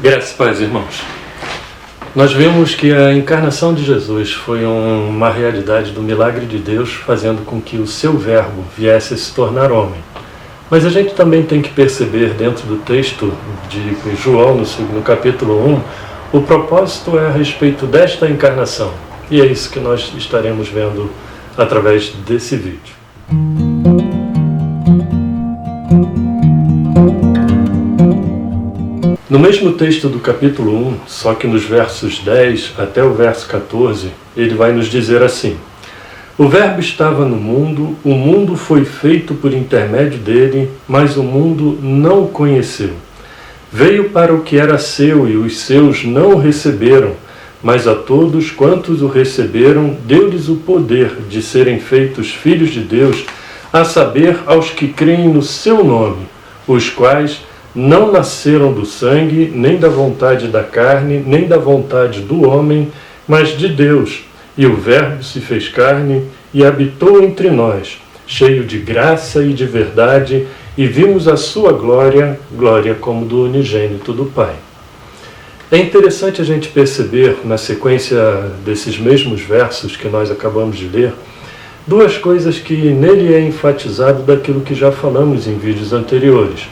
Graças e paz, irmãos. Nós vimos que a encarnação de Jesus foi uma realidade do milagre de Deus, fazendo com que o seu verbo viesse a se tornar homem. Mas a gente também tem que perceber dentro do texto de João, no capítulo 1, o propósito é a respeito desta encarnação. E é isso que nós estaremos vendo através desse vídeo. No mesmo texto do capítulo 1, só que nos versos 10 até o verso 14, ele vai nos dizer assim: O Verbo estava no mundo, o mundo foi feito por intermédio dele, mas o mundo não o conheceu. Veio para o que era seu e os seus não o receberam, mas a todos quantos o receberam, deu-lhes o poder de serem feitos filhos de Deus, a saber, aos que creem no seu nome, os quais não nasceram do sangue, nem da vontade da carne, nem da vontade do homem, mas de Deus. E o Verbo se fez carne e habitou entre nós, cheio de graça e de verdade, e vimos a sua glória, glória como do unigênito do Pai. É interessante a gente perceber, na sequência desses mesmos versos que nós acabamos de ler, duas coisas que nele é enfatizado daquilo que já falamos em vídeos anteriores.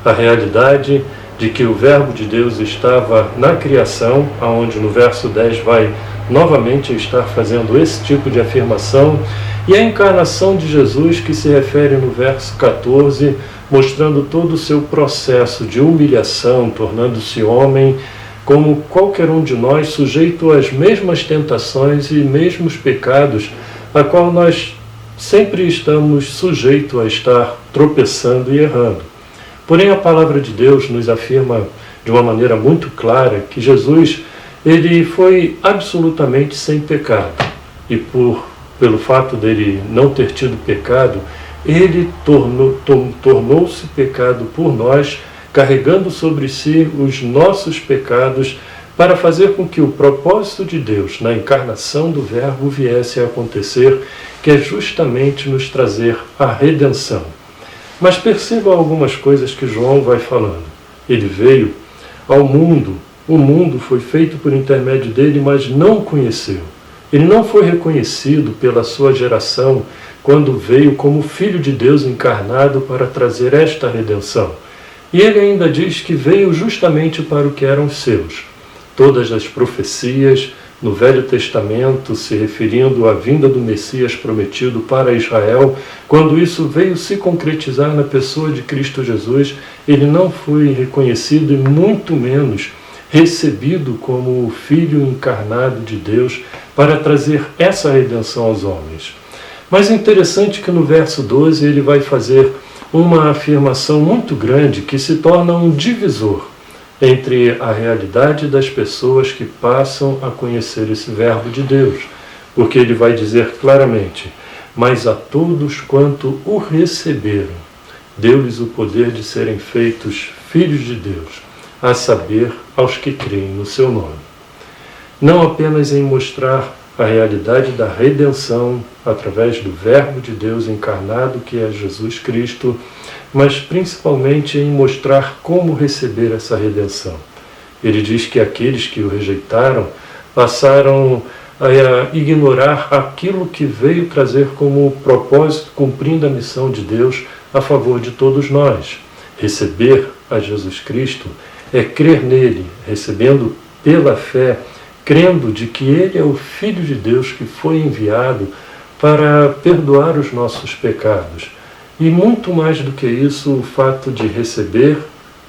A realidade de que o Verbo de Deus estava na criação, aonde no verso 10 vai novamente estar fazendo esse tipo de afirmação, e a encarnação de Jesus, que se refere no verso 14, mostrando todo o seu processo de humilhação, tornando-se homem, como qualquer um de nós, sujeito às mesmas tentações e mesmos pecados, a qual nós sempre estamos sujeitos a estar tropeçando e errando. Porém, a palavra de Deus nos afirma de uma maneira muito clara que Jesus, ele foi absolutamente sem pecado. E pelo fato dele não ter tido pecado, ele tornou-se pecado por nós, carregando sobre si os nossos pecados, para fazer com que o propósito de Deus na encarnação do Verbo viesse a acontecer, que é justamente nos trazer a redenção. Mas perceba algumas coisas que João vai falando. Ele veio ao mundo, o mundo foi feito por intermédio dele, mas não o conheceu. Ele não foi reconhecido pela sua geração quando veio como Filho de Deus encarnado para trazer esta redenção. E ele ainda diz que veio justamente para o que eram seus. Todas as profecias no Velho Testamento, se referindo à vinda do Messias prometido para Israel, quando isso veio se concretizar na pessoa de Cristo Jesus, ele não foi reconhecido e muito menos recebido como o Filho encarnado de Deus para trazer essa redenção aos homens. Mas é interessante que no verso 12 ele vai fazer uma afirmação muito grande que se torna um divisor entre a realidade das pessoas que passam a conhecer esse Verbo de Deus, porque ele vai dizer claramente: mas a todos quanto o receberam, deu-lhes o poder de serem feitos filhos de Deus, a saber, aos que creem no seu nome. Não apenas em mostrar a realidade da redenção através do Verbo de Deus encarnado, que é Jesus Cristo, mas principalmente em mostrar como receber essa redenção. Ele diz que aqueles que o rejeitaram passaram a ignorar aquilo que veio trazer como propósito, cumprindo a missão de Deus a favor de todos nós. Receber a Jesus Cristo é crer nele, recebendo pela fé, crendo de que ele é o Filho de Deus que foi enviado para perdoar os nossos pecados. E muito mais do que isso, o fato de receber,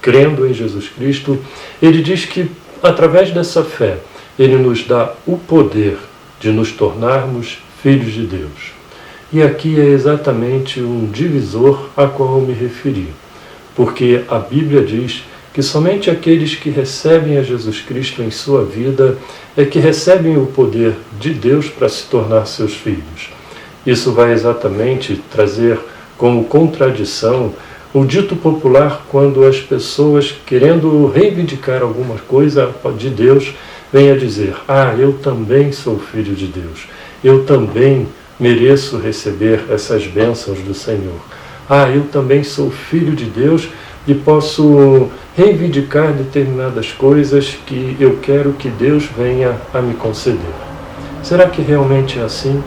crendo em Jesus Cristo, ele diz que, através dessa fé, ele nos dá o poder de nos tornarmos filhos de Deus. E aqui é exatamente um divisor a qual eu me referi, porque a Bíblia diz que somente aqueles que recebem a Jesus Cristo em sua vida é que recebem o poder de Deus para se tornar seus filhos. Isso vai exatamente trazer como contradição o dito popular quando as pessoas, querendo reivindicar alguma coisa de Deus, vêm a dizer: eu também sou filho de Deus, eu também mereço receber essas bênçãos do Senhor. Eu também sou filho de Deus e posso reivindicar determinadas coisas que eu quero que Deus venha a me conceder. Será que realmente é assim?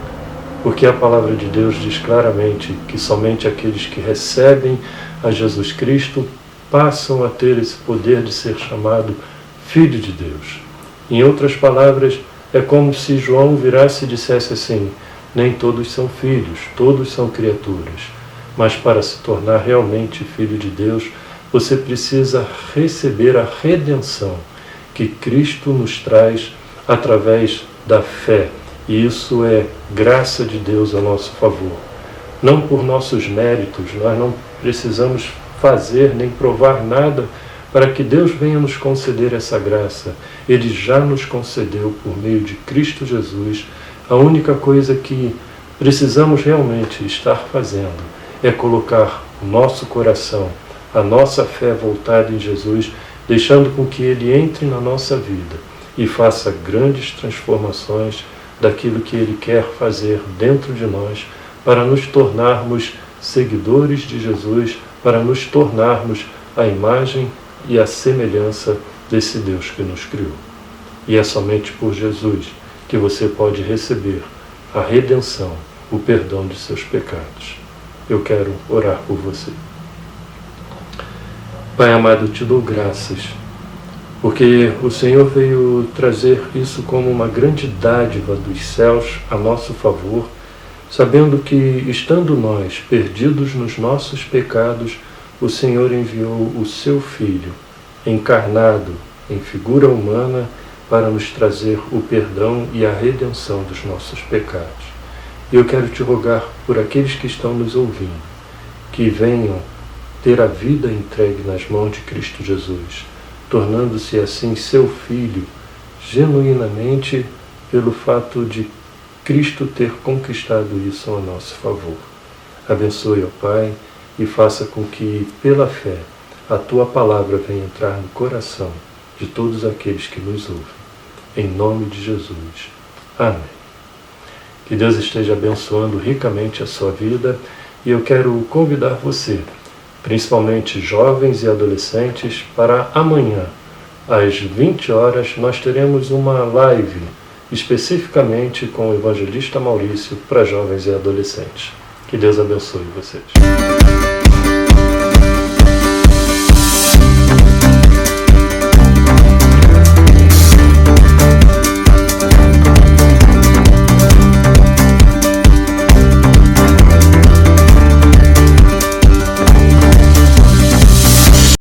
Porque a palavra de Deus diz claramente que somente aqueles que recebem a Jesus Cristo passam a ter esse poder de ser chamado Filho de Deus. Em outras palavras, é como se João virasse e dissesse assim: nem todos são filhos, todos são criaturas. Mas para se tornar realmente filho de Deus, você precisa receber a redenção que Cristo nos traz através da fé. E isso é graça de Deus a nosso favor. Não por nossos méritos, nós não precisamos fazer nem provar nada para que Deus venha nos conceder essa graça. Ele já nos concedeu por meio de Cristo Jesus. A única coisa que precisamos realmente estar fazendo é colocar o nosso coração, a nossa fé voltada em Jesus, deixando com que Ele entre na nossa vida e faça grandes transformações daquilo que Ele quer fazer dentro de nós, para nos tornarmos seguidores de Jesus, para nos tornarmos a imagem e a semelhança desse Deus que nos criou. E é somente por Jesus que você pode receber a redenção, o perdão de seus pecados. Eu quero orar por você. Pai amado, te dou graças, porque o Senhor veio trazer isso como uma grande dádiva dos céus a nosso favor, sabendo que, estando nós perdidos nos nossos pecados, o Senhor enviou o seu Filho, encarnado em figura humana, para nos trazer o perdão e a redenção dos nossos pecados. E eu quero te rogar por aqueles que estão nos ouvindo, que venham ter a vida entregue nas mãos de Cristo Jesus, tornando-se assim seu filho, genuinamente pelo fato de Cristo ter conquistado isso a nosso favor. Abençoe, ó Pai, e faça com que, pela fé, a Tua palavra venha entrar no coração de todos aqueles que nos ouvem. Em nome de Jesus. Amém. Que Deus esteja abençoando ricamente a sua vida, e eu quero convidar você, principalmente jovens e adolescentes, para amanhã, às 20 horas, nós teremos uma live especificamente com o evangelista Maurício para jovens e adolescentes. Que Deus abençoe vocês.